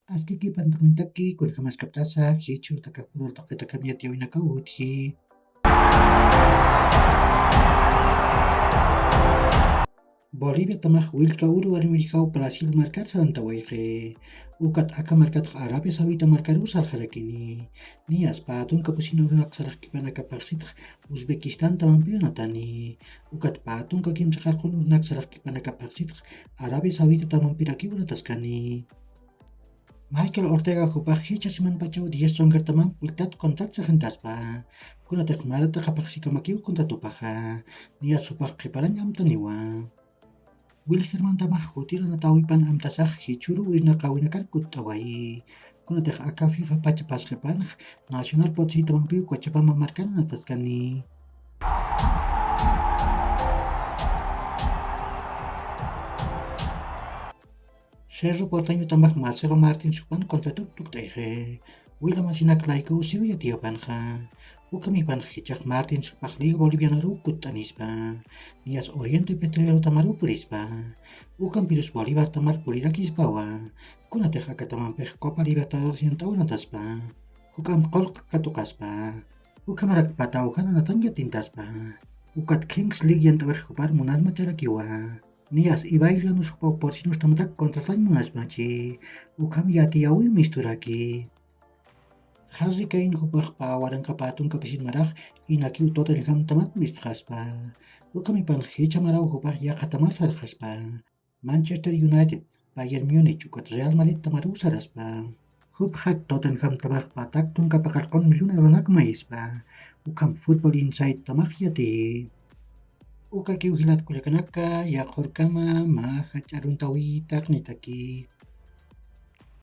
Astiki pantamitaki kullkamaskaptasak hichurtaka pudurtaqitaka ñatiyawinaka uthi. Bolivia tamaq willka uru warmirikaw Brasil markat sarantawayqi. Ukat aka markataq Arabia Saudita markaru sarqarakini. Nias patunka pusinurunak saraqkipanakapaqsitaq Uzbekistan tamanpiranatani. Ukat patunka kimsa qarqunurunak saraqkipanakapaqsitaq Arabia Saudita tamanpirakiwanatasqani. Michael Ortega hupaq hicha simanpachaw 10 sonkartaman pultat kontrat sarjantaspa. Kunataq marata qapaqsikamakiw kontratupaqqa. Nias supaq qhiparan amtaniwa. Wilstermann tamaq hutiranatawipan amtasaq hichuru wirnaqawinakarkut tawayi. Kunataq aka FIFA pachapasqapanaq Nacional Potosí tamanpiw Cochabamba markana natasqani. Cerro Porteño tamaq Marcelo Martín supan kontratuk tuktayqi. Wila masinaklaiku siuya tiyapanja. Ukamipan hichaq Martín supaq Liga Bolivianaru kutanispa. Nias Oriente Petrolero tamaru purispa. Ukan Pirus Bolívar tamar pulirakispawa. Kunataq aka tamanpiq Copa Libertadores yantawanataspa. Hukam qolq katukaspa. Ukamarak patawjana natan yatintaspa. Ukat Kings League yantawaq hupar munasma charakiwa. Nias Ibailianus hupau porcinus tamatak kontratan munasmachi. Ukam yatiyawi misturaki. Hazi kain hupaq pawaranqa patunka pisinmaraq inakiw Tottenham tamat mistqaspa. Ukamipan hicha maraw hupaq yaqa tamar sarqaspa. Manchester United, Bayern Munich ukat Real Madrid tamaru saraspa. Hupqat Tottenham tamaq patak tunka paqarqon millón euronak maispa. Ukam Football Insight tamaq yati. Uka kiw hilat kullakanaka yaqhurkama maja ch'aruntawitaq nitaki.